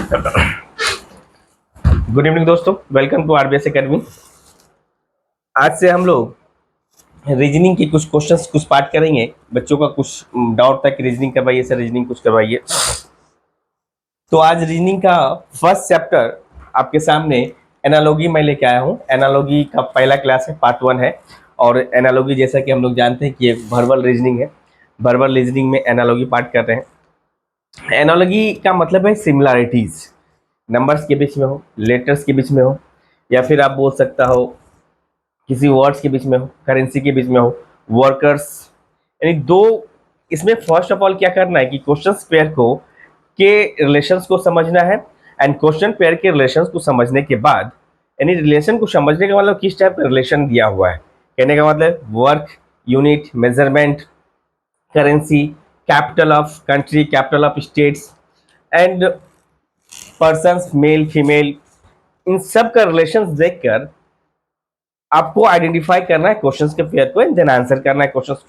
Good evening दोस्तों, welcome to RBS academy. आज से हम लोग रीजनिंग के कुछ क्वेश्चंस कुछ पार्ट करेंगे। बच्चों का कुछ डाउट था कि रीजनिंग करवाइए सर, रीजनिंग कुछ करवाइए। तो आज रीजनिंग का फर्स्ट चैप्टर आपके सामने एनालॉजी मैं लेके आया हूँ। एनालॉजी का पहला क्लास है, पार्ट 1 है। और एनालॉजी जैसा कि हम लोग जानते हैं कि एक वर्बल रीजनिंग है। वर्बल रीजनिंग में एनालॉजी पार्ट कर रहे हैं। एनालॉजी का मतलब है सिमिलैरिटीज, नंबर्स के बीच में हो, लेटर्स के बीच में हो, या फिर आप बोल सकता हो किसी वर्ड्स के बीच में हो, करेंसी के बीच में हो, वर्कर्स, यानी दो। इसमें फर्स्ट ऑफ ऑल क्या करना है कि क्वेश्चंस पेयर को के रिलेशंस को समझना है। एंड क्वेश्चन पेयर के रिलेशंस को समझने के बाद, यानी रिलेशन को समझने का मतलब किस टाइप का रिलेशन दिया हुआ है, कहने का मतलब work, unit, measurement, currency, capital of country, capital of states and persons, male female, इन सब का रिलेशंस देखकर आपको आइडेंटिफाई करना है क्वेश्चंस के पेयर को, एंड देन आंसर करना है क्वेश्चंस को।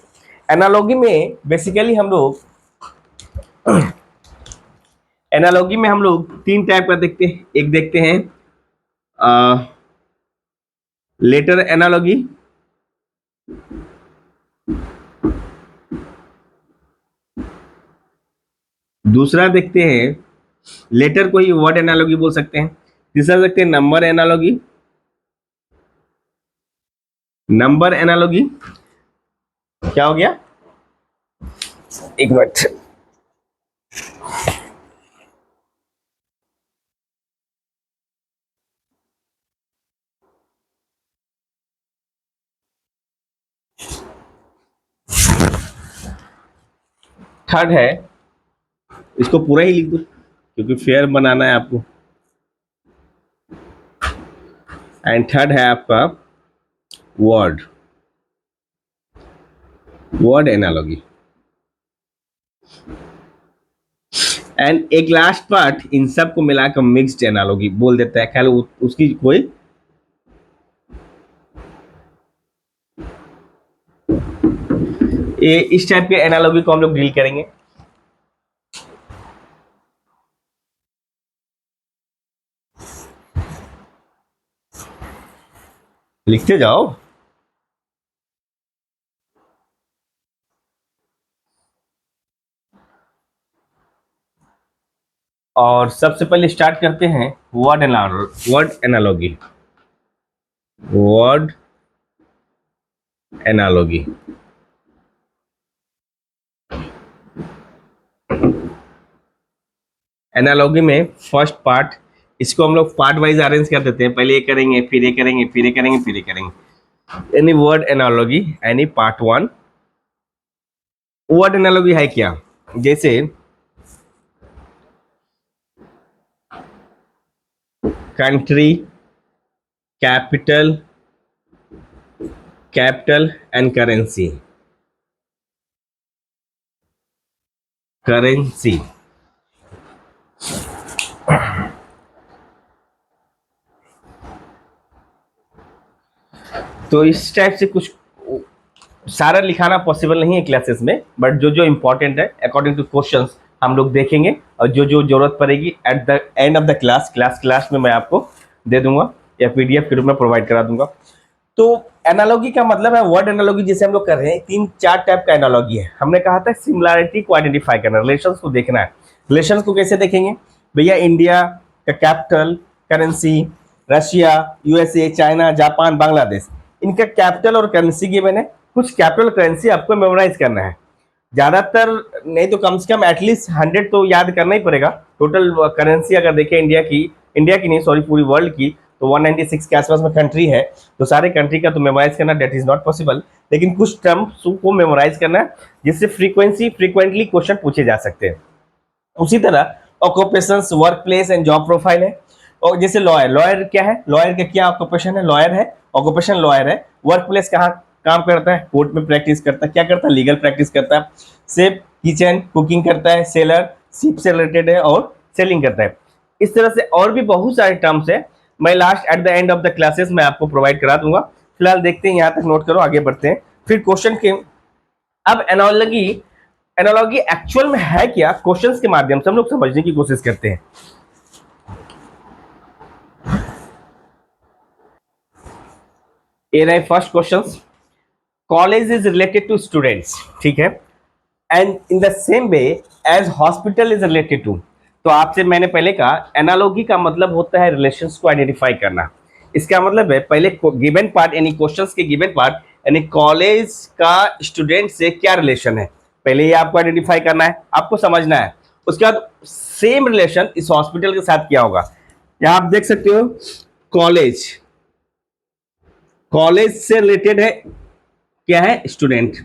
एनालॉजी में बेसिकली हम लोग तीन टाइप का देखते हैं। एक देखते हैं लेटर एनालॉजी, दूसरा देखते हैं लेटर को ही वर्ड एनालॉजी बोल सकते हैं, तीसरा देखते हैं नंबर एनालॉजी। नंबर एनालॉजी क्या हो गया, एक मिनट। थर्ड है, इसको पूरा ही लिख दो क्योंकि फेयर बनाना है आपको। एंड थर्ड है आपका वर्ड वर्ड एनालॉजी। एंड एक लास्ट पार्ट इन सब को मिलाकर मिक्स्ड एनालॉजी बोल देता है। ख्याल उसकी कोई इस टाइप के एनालॉजी को हम लोग डील करेंगे। लिखते जाओ। और सबसे पहले स्टार्ट करते हैं word analogy. Word analogy analogy में फर्स्ट पार्ट, इसको हम लोग पार्ट वाइज अरेंज कर देते हैं। पहले ये करेंगे, फिर ये करेंगे, फिर ये करेंगे, फिर ये करेंगे। Any word analogy, any part 1। Word analogy है क्या, जैसे country, capital, capital and currency. Currency तो इस टाइप से कुछ सारा लिखाना पॉसिबल नहीं है क्लासेस में, बट जो जो इंपॉर्टेंट है अकॉर्डिंग टू क्वेश्चंस हम लोग देखेंगे। और जो जो जरूरत पड़ेगी at the end of the class में मैं आपको दे दूंगा या पीडीएफ के रूप में प्रोवाइड करा दूंगा। तो एनालॉजी का मतलब है वर्ड एनालॉजी जैसे हम लोग कर रहे हैं। 3-4 टाइप का एनालॉजी है। हमने कहा था सिमिलैरिटी को आइडेंटिफाई करना, रिलेशंस को देखना है। रिलेशंस को कैसे देखेंगे भैया, इंडिया का capital, currency, Russia, USA, China, Japan, Bangladesh, इनका कैपिटल और करेंसी गिवन है। कुछ कैपिटल करेंसी आपको मेमोराइज करना है, ज्यादातर नहीं तो कम से कम एटलीस्ट 100 तो याद करना ही पड़ेगा। टोटल करेंसी अगर देखें इंडिया की नहीं सॉरी पूरी वर्ल्ड की, तो 196 के आसपास में कंट्री है। तो सारे कंट्री का तो मेमोराइज करना डेट इज नॉट पॉसिबल, लेकिन कुछ टर्म्स को मेमोराइज करना है जिससे फ्रीक्वेंटली क्वेश्चन पूछे जा सकते हैं। उसी तरह occupations, work place and job profile है। और जैसे लॉयर क्या है, लॉयर का क्या ऑक्यूपेशन है, लॉयर है, ऑक्यूपेशन लॉयर है। वर्क प्लेस कहाँ काम करता है, कोर्ट में प्रैक्टिस करता है। क्या करता है, लीगल प्रैक्टिस करता है। सेफ, किचन, कुकिंग करता है। सेलर, शिप से रिलेटेड है और सेलिंग करता है। इस तरह से और भी बहुत सारे टर्म्स है, मैं last at the end of the classes में आपको प्रोवाइड करा दूंगा। फिलहाल देखते हैं, यहाँ तक नोट करो, आगे बढ़ते हैं फिर क्वेश्चन के। अब एनालॉजी एक्चुअल में है क्या, क्वेश्चंस के माध्यम से हम लोग समझने की कोशिश करते हैं। ये रहे first question, college is related to students, ठीक है, and in the same way as hospital is related to. तो आपसे मैंने पहले कहा एनालॉगी का मतलब होता है रिलेशंस को आइडेंटिफाई करना। इसका मतलब है पहले गिवन पार्ट यानी क्वेश्चंस के गिवन पार्ट यानी कॉलेज का स्टूडेंट से क्या रिलेशन है, पहले ये आपको आइडेंटिफाई करना है, आपको समझना है। उसके बाद सेम रिलेशन इस हॉस्पिटल के साथ क्या होगा। यहां आप देख सकते हो कॉलेज, कॉलेज से रिलेटेड है क्या है, स्टूडेंट।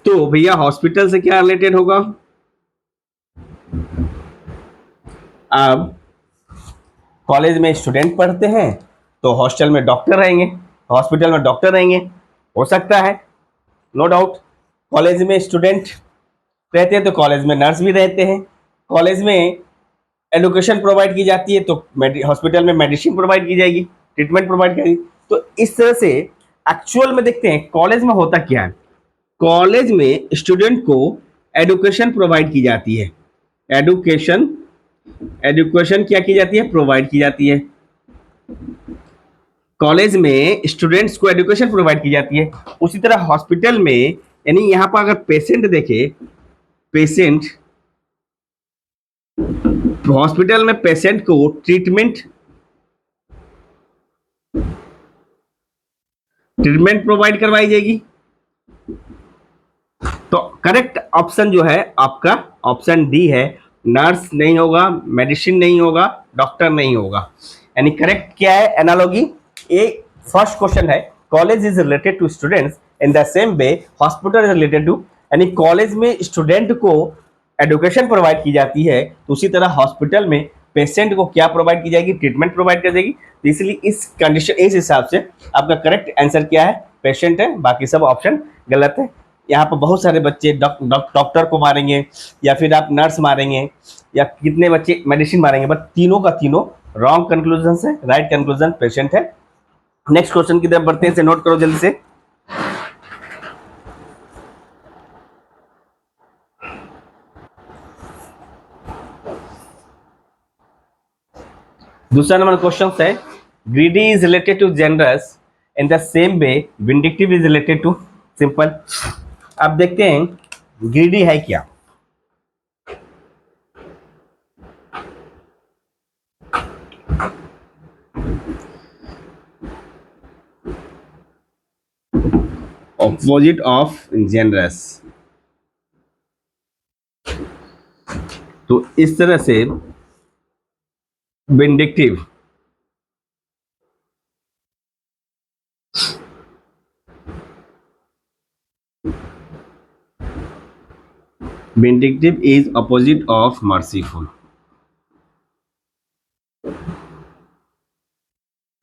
तो भैया हॉस्पिटल से क्या रिलेटेड होगा, अब कॉलेज में स्टूडेंट पढ़ते हैं तो हॉस्टल में डॉक्टर रहेंगे, हॉस्पिटल में डॉक्टर रहेंगे, हो सकता है, नो डाउट। कॉलेज में स्टूडेंट रहते हैं तो कॉलेज में नर्स भी रहते हैं, कॉलेज में एडुकेशन प्रोवाइड की जाती है तो हॉस्पिटल में मेडिसिन प्रोवाइड की जाएगी, ट्रीटमेंट प्रोवाइड करेगी। तो इस तरह से एक्चुअल में देखते हैं कॉलेज में होता क्या है। कॉलेज में स्टूडेंट को एडुकेशन प्रोवाइड की जाती है, एडुकेशन एडुकेशन क्या की जाती है, प्रोवाइड की जाती है। कॉलेज में स्टूडेंट्स को एडुकेशन प्रोवाइड की जाती है। उसी तरह हॉस्पिटल में, यानी यहां पर अगर पेशेंट देखे, पेशेंट हॉस्पिटल में पेशेंट को ट्रीटमेंट प्रोवाइड करवाई जाएगी। तो करेक्ट ऑप्शन जो है आपका ऑप्शन डी है, नर्स नहीं होगा, मेडिसिन नहीं होगा, डॉक्टर नहीं होगा। यानी करेक्ट क्या है एनालॉगी, ये फर्स्ट क्वेश्चन है, college is related to students in the same way hospital is related to, यानी कॉलेज में स्टूडेंट को एडुकेशन प्रोवाइड की जाती है तो उसी तरह हॉस्पिटल में पेशेंट को क्या प्रोवाइड की जाएगी, ट्रीटमेंट प्रोवाइड कर देगी। तो इसलिए इस कंडीशन, इस हिसाब से आपका करेक्ट आंसर क्या है, पेशेंट है, बाकी सब ऑप्शन गलत है। यहाँ पर बहुत सारे बच्चे डॉक्टर को मारेंगे या फिर आप नर्स मारेंगे या कितने बच्चे मेडिसिन मारेंगे, बट तीनों का तीनों रॉन्ग कंक्लूजन है, राइट कंक्लूजन पेशेंट है। नेक्स्ट क्वेश्चन की तरफ बढ़ते हैं, इसे नोट करो जल्दी से। दूसरा नंबर क्वेश्चन है, greedy is related to generous in the same way vindictive is related to simple. अब देखते हैं ग्रीडी है क्या। ऑपोजिट ऑफ जेनरस, तो इस तरह से vindictive, vindictive is opposite of merciful.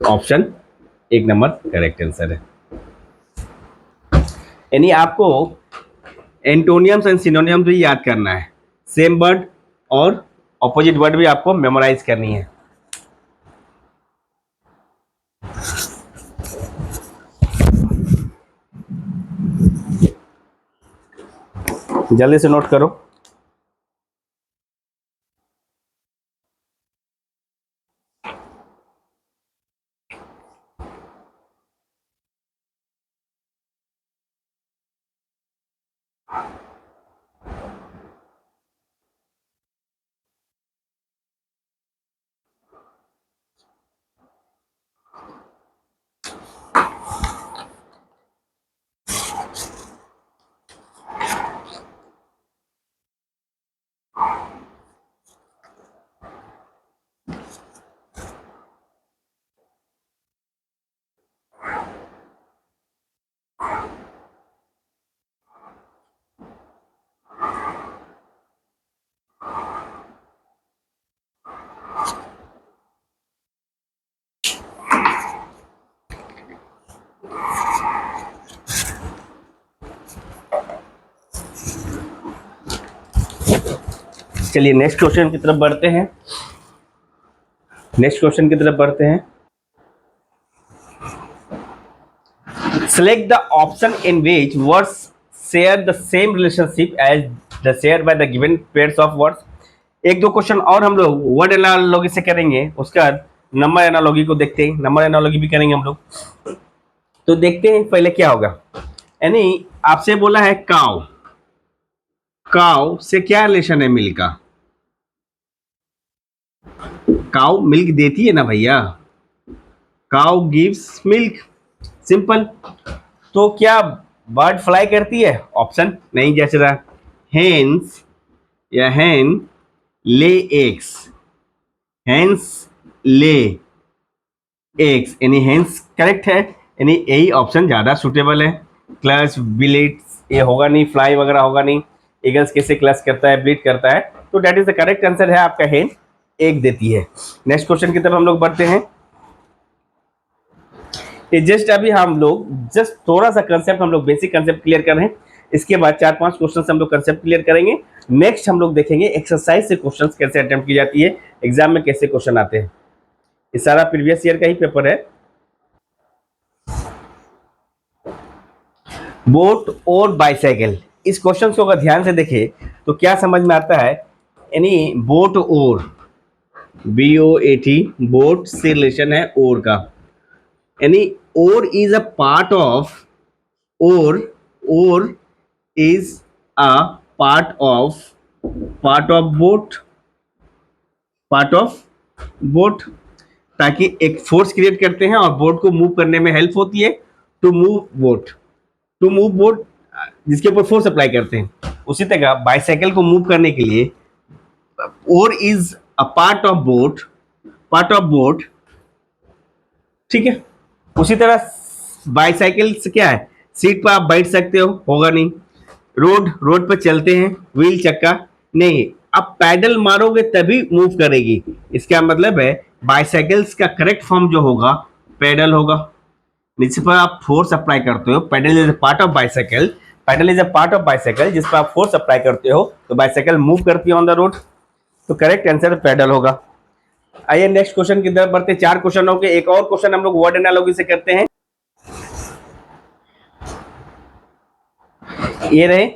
Option एक नंबर करेक्ट आंसर है। यानी आपको एंटोनियम्स एंड सिनोनियम्स भी याद करना है, सेम वर्ड और ऑपोजिट वर्ड भी आपको मेमोराइज करनी है। जल्दी से नोट करो। चलिए नेक्स्ट क्वेश्चन की तरफ बढ़ते हैं, नेक्स्ट क्वेश्चन की तरफ बढ़ते हैं। Select the option in which words share the same relationship as the shared by the given pairs of words। एक दो क्वेश्चन और हम लोग वर्ड एनालॉजी से करेंगे, उसके बाद नंबर एनालॉजी को देखते हैं, नंबर एनालॉजी भी करेंगे हम लोग। तो देखते हैं पहले क्या होगा। यानी आपसे बोला है काउ, काउ से क्या रिलेशन है मिल्क का? काउ मिल्क देती है ना भैया, काउ गिव्स मिल्क, सिंपल। तो क्या बर्ड फ्लाई करती है? ऑप्शन नहीं जच रहा। हेन्स या hen lay eggs, hens lay eggs, यानी हेन्स करेक्ट है, यानी यही ऑप्शन ज्यादा सुटेबल है। क्लच बिलेट्स ये होगा नहीं, फ्लाई वगैरह होगा नहीं। ईगल्स कैसे क्लच करता है, ब्लीड करता है? तो date is the correct answer है आपका, हेन एग देती है। नेक्स्ट क्वेश्चन की तरफ हम लोग बढ़ते हैं। ये जस्ट अभी हम लोग जस्ट थोड़ा सा कंसेप्ट, हम लोग बेसिक कंसेप्ट क्लियर कर रहे हैं। इसके बाद 4-5 क्वेश्चन हम लोग कंसेप्ट क्लियर करेंगे। नेक्स्ट हम लोग देखेंगे एक्सरसाइज से क्वेश्चन कैसे अटेम्प्ट की जाती है, एग्जाम में कैसे क्वेश्चन आते हैं। ये सारा प्रीवियस ईयर का ही पेपर है। बोट और बाइसाइकिल, इस क्वेश्चन को अगर ध्यान से देखें तो क्या समझ में आता है? यानी बोट और, BOAT, बोट से रिलेशन है और का, यानी और इज अ पार्ट ऑफ, और is a part of, boat, part of boat, ताकि एक फोर्स क्रिएट करते हैं और बोट को मूव करने में हेल्प होती है। टू मूव बोट, जिसके ऊपर फोर्स अप्लाई करते हैं। उसी तरह बाइसाइकिल को मूव करने के लिए और is a part of boat, ठीक है। उसी तरह बाइसाइकिल से क्या है, सीट पर आप बैठ सकते हो, होगा नहीं। रोड पर चलते हैं, व्हील चक्का नहीं, आप पैडल मारोगे तभी मूव करेगी। इसका मतलब है बाइसाइकिल्स का करेक्ट फॉर्म जो होगा पैडल होगा। नीचे पर आप फोर्स अप्लाई करते हो, pedal is a part of bicycle, जिस पर आप फोर्स अप्लाई करते हो तो बाइसाइकिल मूव करती है ऑन द रोड। तो करेक्ट आंसर पैडल होगा। आइए नेक्स्ट क्वेश्चन की तरफ बढ़ते। 4 क्वेश्चन हो गए, एक और क्वेश्चन हम लोग वर्ड एनालॉजी से करते हैं। ये रहे,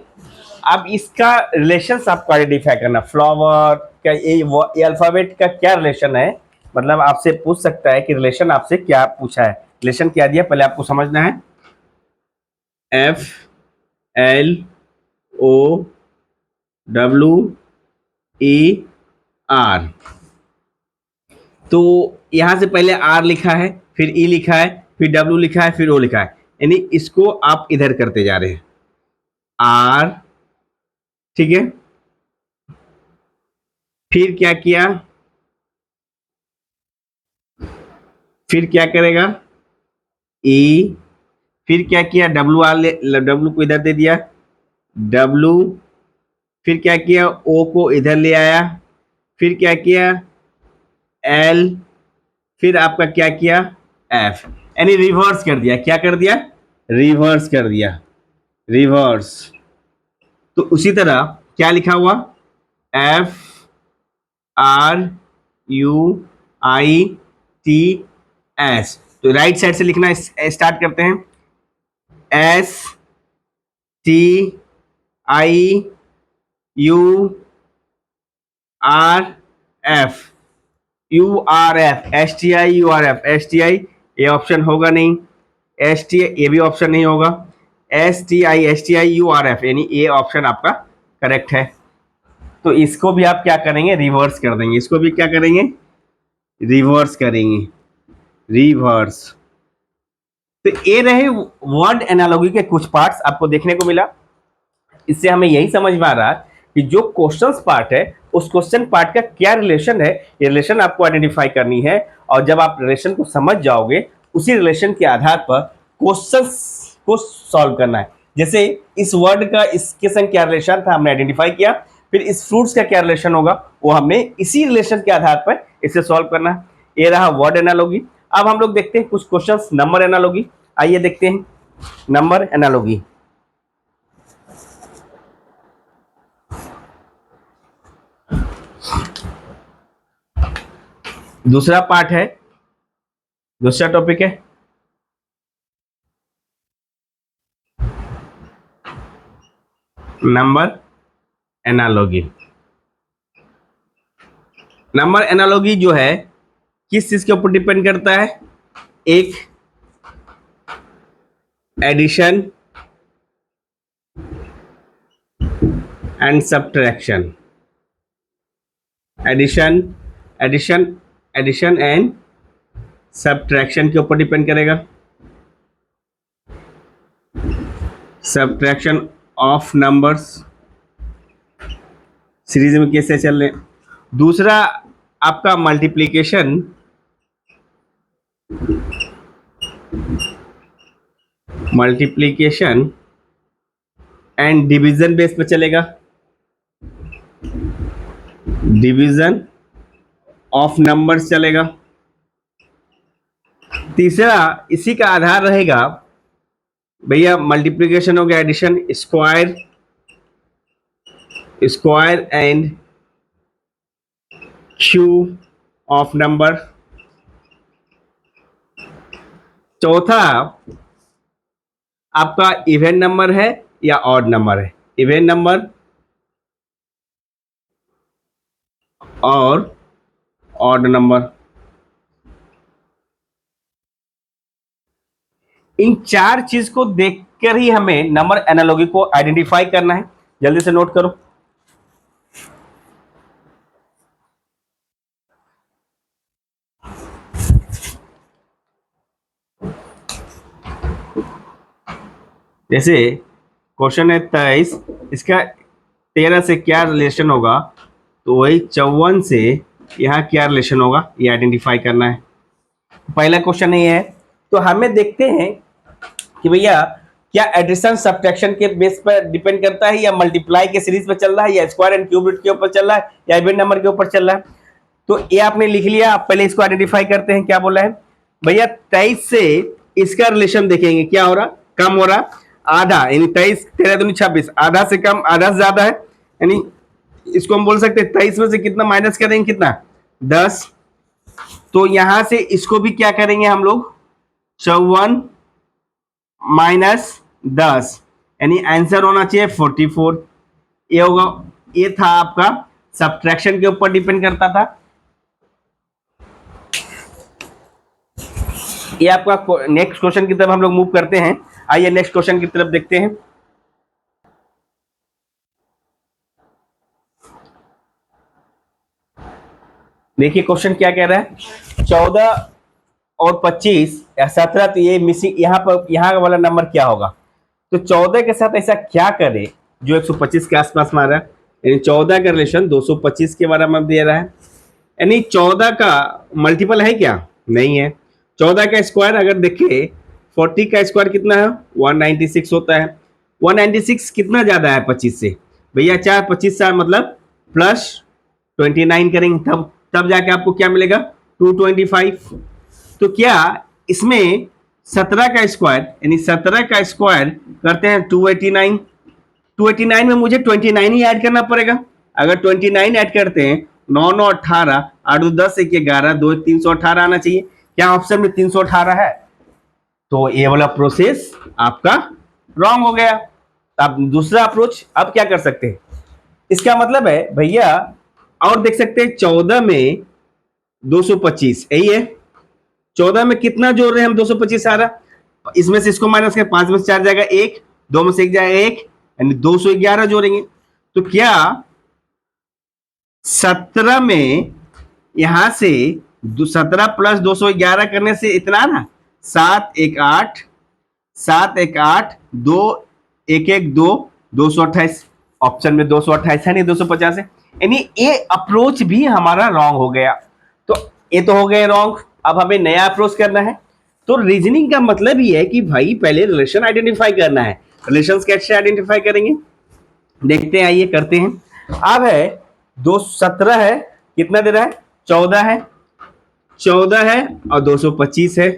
अब इसका रिलेशन आपको आइडेंटिफाई करना। फ्लावर का ये अल्फाबेट का क्या रिलेशन है, मतलब आपसे पूछ सकता है कि रिलेशन आपसे क्या पूछा है। रिलेशन क्या दिया पहले आपको समझना है। FLOWER, तो यहां से पहले R लिखा है, फिर E लिखा है, फिर W लिखा है, फिर O लिखा है, यानी इसको आप इधर करते जा रहे हैं। R, ठीक है। फिर क्या किया, फिर क्या करेगा E, फिर क्या किया W को इधर दे दिया, W, फिर क्या किया O को इधर ले आया, फिर क्या किया L, फिर आपका क्या किया F, यानी रिवर्स कर दिया। क्या कर दिया? रिवर्स कर दिया, रिवर्स। तो उसी तरह क्या लिखा हुआ, FRUITS, तो राइट साइड से लिखना स्टार्ट करते हैं। STIURF, STI, ये ऑप्शन होगा नहीं। STI ये भी ऑप्शन नहीं होगा। STIURF, यानी ये ऑप्शन आपका करेक्ट है। तो इसको भी आप क्या करेंगे, रिवर्स कर देंगे। इसको भी क्या करेंगे, रिवर्स करेंगे, रिवर्स। तो ये रहे वर्ड एनालॉजी के कुछ पार्ट्स आपको देखने को मिला। इससे हमें यही समझ में आ रहा है कि जो क्वेश्चंस पार्ट है उस क्वेश्चन पार्ट का क्या रिलेशन है, ये रिलेशन आपको आइडेंटिफाई करनी है। और जब आप रिलेशन को समझ जाओगे उसी रिलेशन के आधार पर क्वेश्चंस को सॉल्व करना है। जैसे इस वर्ड का इसके संग क्या रिलेशन था हमने आइडेंटिफाई किया, फिर इस फ्रूट्स का क्या रिलेशन होगा वो हमने इसी रिलेशन के आधार पर इसे सॉल्व करना है। ये रहा वर्ड एनालॉजी। अब हम लोग देखते हैं कुछ क्वेश्चंस नंबर एनालॉजी। आइए देखते हैं नंबर एनालॉजी। दूसरा पार्ट है, दूसरा टॉपिक है नंबर एनालॉजी। नंबर एनालॉजी जो है किस चीज के ऊपर डिपेंड करता है? एक addition and subtraction, addition addition addition and subtraction के ऊपर डिपेंड करेगा, सब्ट्रैक्शन ऑफ नंबर्स सीरीज में कैसे चल रहे हैं। दूसरा आपका मल्टीप्लिकेशन एंड डिवीजन बेस पे चलेगा, डिवीजन ऑफ नंबर्स चलेगा। तीसरा इसी का आधार रहेगा भैया, मल्टीप्लिकेशन हो गया, addition, square and cube of number. चौथा आपका इवन नंबर है या ऑड नंबर है, इवन नंबर और ऑड नंबर। इन चार चीज को देखकर ही हमें नंबर एनालॉजी को आइडेंटिफाई करना है। जल्दी से नोट करो। जैसे क्वेश्चन है 23, इसका 13 से क्या रिलेशन होगा, तो वही 54 से यहाँ क्या रिलेशन होगा ये आइडेंटिफाई करना है। पहला क्वेश्चन ये है, तो हमें देखते हैं कि भैया क्या एडिशन सब्ट्रैक्शन के बेस पर डिपेंड करता है या मल्टीप्लाई के सीरीज पर चल रहा है या स्क्वायर एंड क्यूब रूट के ऊपर चल रहा है या इवन नंबर के ऊपर चल रहा है। तो ये आपने लिख लिया, आप पहले इसको आइडेंटिफाई करते हैं। क्या बोला है भैया, 23 से इसका रिलेशन देखेंगे, क्या हो रहा, कम हो रहा, आधा, यानी 23 13 दूनी 26, आधा से कम आधा से ज्यादा है, यानी इसको हम बोल सकते हैं 23 में से कितना माइनस करेंगे, कितना 10। तो यहां से इसको भी क्या करेंगे हम लोग, 54 माइनस 10, यानी आंसर होना चाहिए 44। ये होगा, ये था आपका सब्ट्रैक्शन के ऊपर डिपेंड करता था। ये आपका नेक्स्ट क्वेश्चन की तरफ हम लोग मूव करते हैं। आइए नेक्स्ट क्वेश्चन की तरफ देखते हैं। देखिए क्वेश्चन क्या कह रहा है, 14 और 25 या 17, तो ये मिसिंग, यहाँ पर यहाँ वाला नंबर क्या होगा। तो 14 के साथ ऐसा क्या करे जो 125 के आसपास मारा है, यानी 14 का रिलेशन 225 के बारे में दे रहा है, यानी 14 का मल्टीपल है क्या, नहीं है। 14 का स्क्वायर अगर देखें, 40 का स्क्वायर कितना है, 196 होता है। 196 कितना ज्यादा है 25 से, भैया 4 25 4 मतलब प्लस 29 करेंगे, तब जाके आपको क्या मिलेगा, 225। तो क्या इसमें 17 का स्क्वायर, यानी 17 का स्क्वायर करते हैं 289। 289 में मुझे 29 ही ऐड करना पड़ेगा। अगर 29 ऐड करते हैं, 9 9 18, 8 10 1 11, 2 318 आना चाहिए। क्या ऑप्शन में 318 है? तो ये वाला प्रोसेस आपका रॉन्ग हो गया। अब दूसरा अप्रोच, अब क्या कर सकते हैं, इसका मतलब है भैया, और देख सकते हैं 14 में 225 यही है, 14 में कितना जोड़ रहे हैं हम, 225 आ रहा, इसमें से इसको माइनस कर, 5 में से 4 जाएगा 1, 2 में से 1 जाएगा 1, यानी 211 जोड़ेंगे। तो क्या 17 में यहां से 17 प्लस 211 करने से इतना ना, 7 1 8, 7 1 8, 2 1 1 2, 228। ऑप्शन में 228 है नहीं, 250 है, यानी ये अप्रोच भी हमारा रॉन्ग हो गया। तो ये तो हो गए रॉन्ग, अब हमें नया अप्रोच करना है। तो रीजनिंग का मतलब ही है कि भाई पहले रिलेशन आइडेंटिफाई करना है। रिलेशंस कैसे आइडेंटिफाई करेंगे, देखते हैं, आइए करते हैं। अब है 217 है, कितना दे रहा है, 14 है, 14 है और 225 है,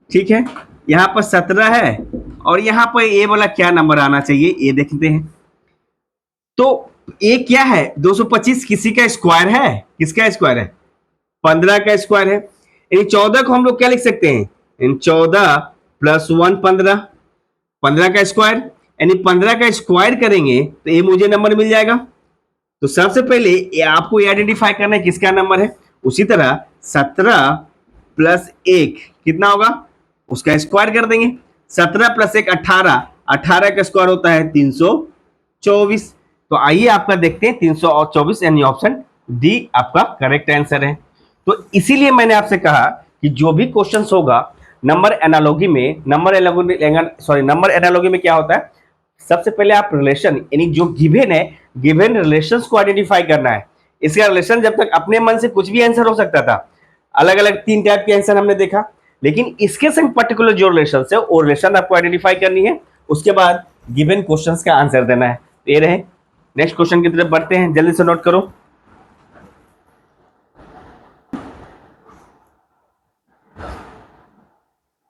ठीक है। यहाँ पर 17 है और यहाँ पर ये वाला क्या नंबर आना चाहिए, ये देखते हैं। तो ये क्या है, 225 किसी का स्क्वायर है, किसका स्क्वायर है, 15 का स्क्वायर है, यानी 14 को हम लोग क्या लिख सकते हैं, 14 प्लस 1 15, 15 का स्क्वायर, यानी 15 का स्क्वायर करेंगे तो ये मुझे नंबर मिल जाएगा। तो सबसे पहले ये आपको आइडेंटिफाई करना है किसका नंबर है, उसी तरह 17 प्लस 1 कितना होगा, उसका स्क्वायर कर देंगे। 17 प्लस 1 18, 18 का स्क्वायर होता है 324। तो आइए आपका देखते हैं 324, यानी ऑप्शन डी आपका करेक्ट आंसर है। तो इसीलिए मैंने आपसे कहा कि जो भी क्वेश्चन होगा नंबर एनालॉजी में, नंबर एनालॉजी में क्या होता है, सबसे पहले आप रिलेशन, यानी जो गिवन है, गिवन रिलेशंस को आइडेंटिफाई करना है। इसका रिलेशन जब तक अपने मन से कुछ भी आंसर हो सकता था, अलग अलग 3 टाइप के आंसर हमने देखा, लेकिन इसके संग पर्टिकुलर जो रिलेशन है वो रिलेशन आपको आइडेंटिफाई करनी है, उसके बाद गिवन क्वेश्चंस का आंसर देना है। ये रहे। नेक्स्ट क्वेश्चन की तरफ बढ़ते हैं, जल्दी से नोट करो।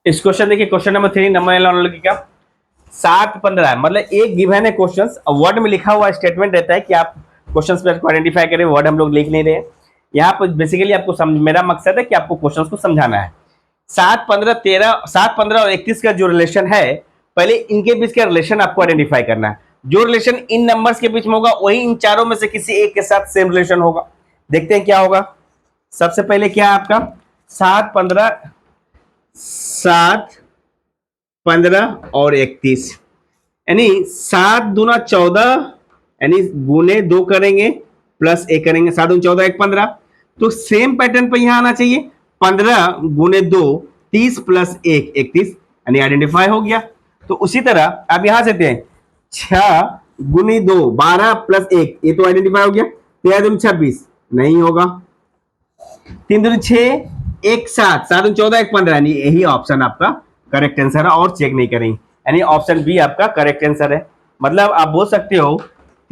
इस क्वेश्चन देखिए, क्वेश्चन नंबर 3 नंबर एनालॉजी का 7-15, मतलब एक गिवन है क्वेश्चन, वर्ड में लिखा हुआ स्टेटमेंट रहता है कि आप क्वेश्चन को आइडेंटिफाई करें, वर्ड हम लोग लिख नहीं रहे। यहाँ पर बेसिकली आपको मेरा मकसद है कि आपको क्वेश्चन को समझाना है। 7-15 और 31 का जो रिलेशन है, पहले इनके बीच का रिलेशन आपको आइडेंटिफाई करना है। जो रिलेशन इन नंबर्स के बीच में होगा वही इन चारों में से किसी एक के साथ सेम रिलेशन होगा। देखते हैं क्या होगा। सबसे पहले क्या है आपका 7-15 यानी 7×2 = 14, यानी गुने 2 करेंगे प्लस 1 करेंगे, 7×14 = 15। तो सेम पैटर्न पर यहां आना चाहिए, 15×2 30 प्लस 1 31, यानी आइडेंटिफाई हो गया। तो उसी तरह आप यहां से दें 6×2 12 प्लस 1, ये तो आइडेंटिफाई हो गया। 13×2 26 नहीं होगा, 3×2 6 1 7, 7×14 = 15, यानी यही ऑप्शन आपका करेक्ट आंसर है, और चेक नहीं करेंगे, यानी ऑप्शन बी आपका करेक्ट आंसर है। मतलब आप बोल सकते हो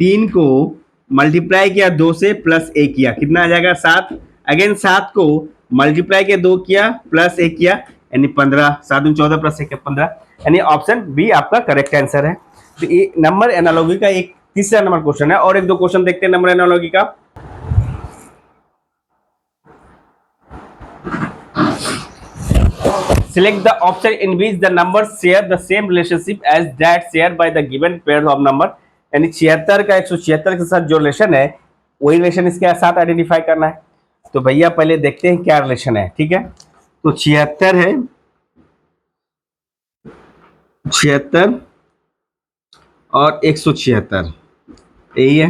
3 को मल्टीप्लाई किया 2 से प्लस 1 किया, कितना आ जाएगा 7। अगेन 7 को मल्टीप्लाई किया 2 किया प्लस 1 किया, यानी 15। 7×14 प्लस 1 15, यानी ऑप्शन बी आपका करेक्ट आंसर है। तो ये नंबर एनालॉजी का एक तीसरा नंबर क्वेश्चन है, और एक दो क्वेश्चन देखते हैं नंबर एनालॉजी का। Select the option in which the numbers share the same relationship as that shared by the given pair of number, यानी 76 का 176 के साथ जो रिलेशन है वही रिलेशन इसके साथ आइडेंटिफाई करना है। तो भैया पहले देखते हैं क्या रिलेशन है, ठीक है। तो 76 है, 76 और 176 यही है।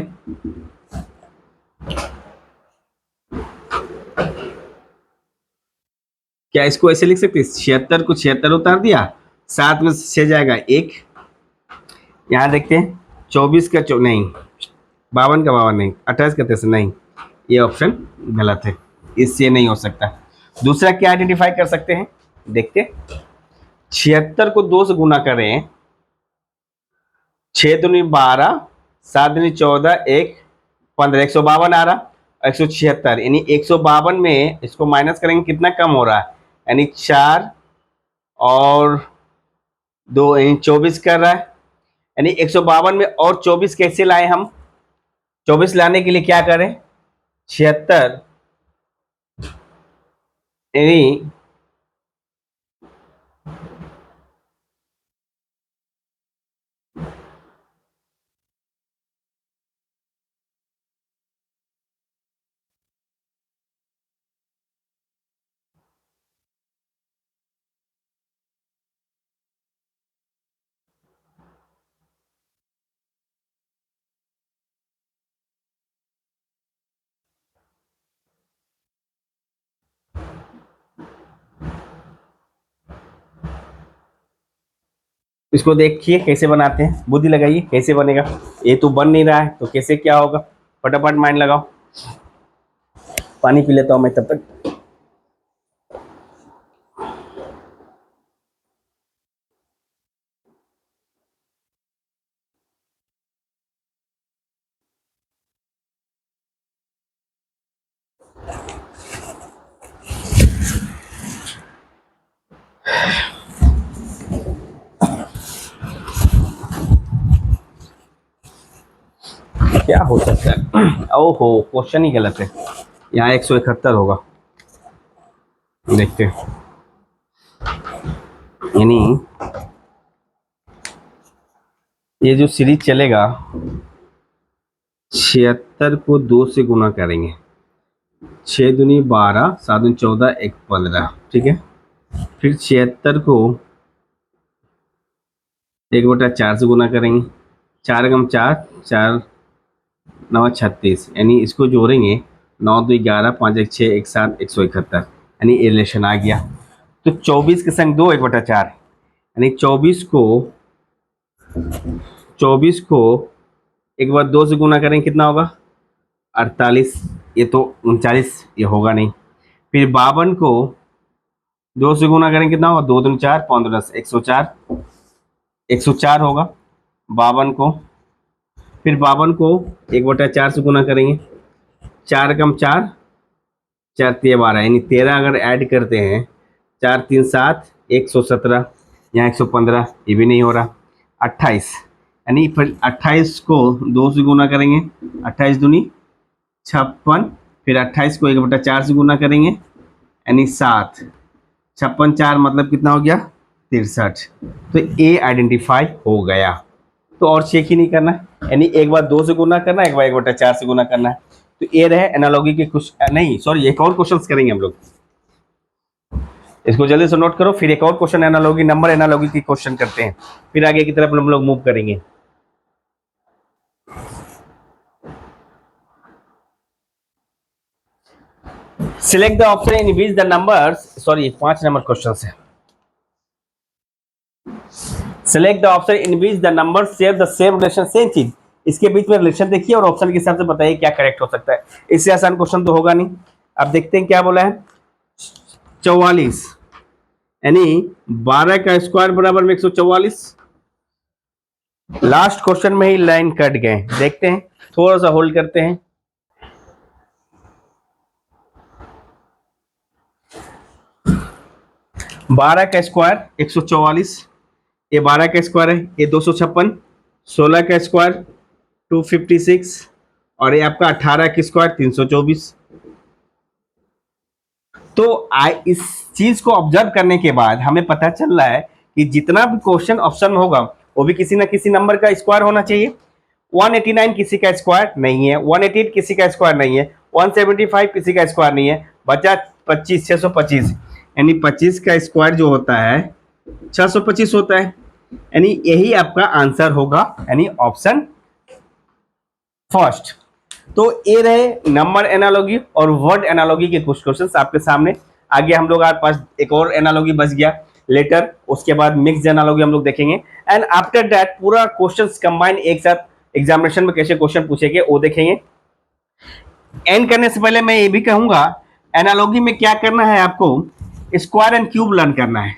क्या इसको ऐसे लिख सकते, 76 को 76 उतार दिया, 7 में 6 जाएगा 1। यहाँ देखते हैं 24 का नहीं, 52 का 52 नहीं, 28 का 23 नहीं, ये ऑप्शन गलत है, इससे नहीं हो सकता। दूसरा क्या आइडेंटिफाई कर सकते हैं, देखते 76 को 2 से गुना करें, 6 दूनी 12, 7 दूनी 14, 1 15, 152 आ रहा, 176, यानी 152 में इसको माइनस करेंगे कितना कम हो रहा है, यानी 4 और 2 यानी 24 कर रहा है। यानी 152 में और 24 कैसे लाए हम, 24 लाने के लिए क्या करें, 76 यानी इसको देखिए कैसे बनाते हैं, बुद्धि लगाइए कैसे बनेगा। ये तो बन नहीं रहा है तो कैसे क्या होगा, फटाफट माइंड लगाओ। पानी पी लेता हूं मैं तब तक। क्या हो सकता है, ओहो क्वेश्चन ही गलत है, यहाँ 171 होगा। देखते हैं, यानी ये जो सीरीज चलेगा 76 को 2 से गुना करेंगे, 6 दूनी 12, 7 दूनी 14, 1 15, ठीक है। फिर 76 को 1/4 से गुना करेंगे, 4 गम 4, 4 9 36, यानी इसको जोड़ेंगे, 9 2 11, 5 1 6, 1 7, 171, यानी ये रिलेशन आ गया। तो 24 के संग 2 1/4, यानी 24 को एक बार 2 से गुना करेंगे, कितना होगा 48, ये तो 39, ये होगा नहीं। फिर 52 को 2 से गुना करेंगे, कितना होगा 2 दूनी 4, 5 दूनी 10, 104, 104 होगा 52 को। फिर 52 को 1/4 से गुना करेंगे, 4 कम 4, 4 3 12, यानी 13 अगर ऐड करते हैं, 4 3 7, 117, यहाँ 115, ये भी नहीं हो रहा। 28, यानी फिर 28 को 2 से गुना करेंगे, 28 दूनी 56, फिर 28 को 1/4 से गुना करेंगे, यानी 7, 56 4 मतलब कितना हो गया 63। तो ए आइडेंटिफाई हो गया। तो और चेक ही नहीं करना है, यानी एक बार 2 से गुना करना है, एक बार 1/4 से गुना करना है। तो ये रहे एनालॉगी के कुछ, नहीं सॉरी, एक और क्वेश्चंस करेंगे हम लोग, इसको जल्दी से नोट करो। फिर एक और क्वेश्चन एनालॉगी, नंबर एनालॉगी की क्वेश्चन करते हैं, फिर आगे की तरफ हम लोग मूव करेंगे। Select the option in which the numbers, sorry 5 number question है। Select the option in which the number share the same relation, same चीज, इसके बीच में रिलेशन देखिए और ऑप्शन के हिसाब से बताइए क्या करेक्ट हो सकता है। इससे आसान क्वेश्चन तो होगा नहीं। अब देखते हैं क्या बोला है। 44, यानी 12 का स्क्वायर बराबर में 144। लास्ट क्वेश्चन में ही लाइन कट गए, देखते हैं, थोड़ा सा होल्ड करते हैं। बारह का स्क्वायर 144, ये 12 का स्क्वायर है, ये 256, 16 का स्क्वायर 256, और ये आपका 18 का स्क्वायर 324। तो इस चीज को ऑब्जर्व करने के बाद हमें पता चल रहा है कि जितना भी क्वेश्चन ऑप्शन में होगा वो भी किसी ना किसी नंबर का स्क्वायर होना चाहिए। 189 किसी का स्क्वायर नहीं है, 188 किसी का स्क्वायर नहीं है, 175 किसी का स्क्वायर नहीं है, बचा 25, 625, यानी 25 का स्क्वायर जो होता है 625 होता है, यानी यही आपका आंसर होगा, यानी ऑप्शन फर्स्ट। तो ये रहे नंबर एनालॉगी और वर्ड एनालॉगी के कुछ क्वेश्चंस आपके सामने। आगे हम लोग आपके पास एक और एनालॉगी बच गया लेटर, उसके बाद मिक्स एनालॉगी हम लोग देखेंगे, एंड आफ्टर दैट पूरा क्वेश्चंस कंबाइन एक साथ एग्जामिनेशन में कैसे क्वेश्चन पूछेंगे वो देखेंगे। एंड करने से पहले मैं ये भी कहूंगा, एनालॉगी में क्या करना है आपको, स्क्वायर एंड क्यूब लर्न करना है।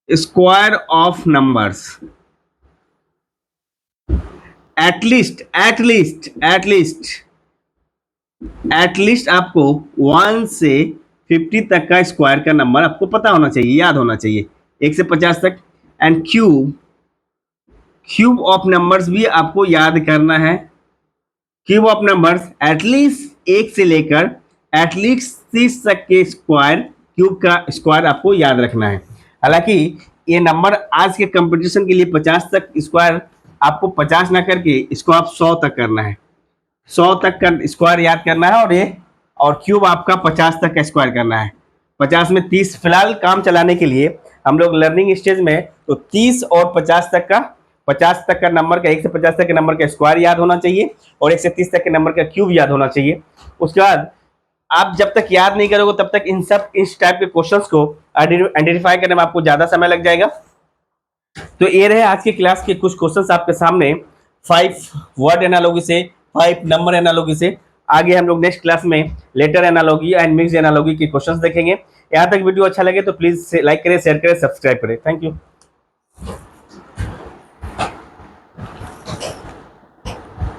स्क्वायर ऑफ नंबर्स, एटलीस्ट आपको 1 से 50 तक का स्क्वायर का नंबर आपको पता होना चाहिए, याद होना चाहिए, 1 से 50 तक। एंड क्यूब ऑफ नंबर्स भी आपको याद करना है। क्यूब ऑफ नंबर्स एटलीस्ट 1 से लेकर एटलीस्ट 30 तक के स्क्वायर, क्यूब का स्क्वायर आपको याद रखना है। हालांकि ये नंबर आज के कंपटीशन के लिए 50 तक स्क्वायर, आपको 50 ना करके इसको आप 100 तक करना है, 100 तक का स्क्वायर याद करना है, और क्यूब आपका 50 तक का स्क्वायर करना है। 50 में 30 फिलहाल काम चलाने के लिए हम लोग लर्निंग स्टेज में, तो 30 और 50 तक का नंबर का, 1 से 50 तक के नंबर का स्क्वायर याद होना चाहिए, और 1 से 30 तक के नंबर का क्यूब याद होना चाहिए। उसके बाद आप जब तक याद नहीं करोगे तब तक इस टाइप के क्वेश्चंस को आइडेंटिफाई करने में आपको ज्यादा समय लग जाएगा। तो ये रहे आज की क्लास के कुछ क्वेश्चंस आपके सामने, 5 वर्ड एनालॉगी से, 5 नंबर एनालॉगी से। आगे हम लोग नेक्स्ट क्लास में letter analogy and mix analogy के क्वेश्चंस देखेंगे। यहाँ तक वीडियो अच्छा लगे तो प्लीज लाइक करें, शेयर करें, सब्सक्राइब करें। Thank you.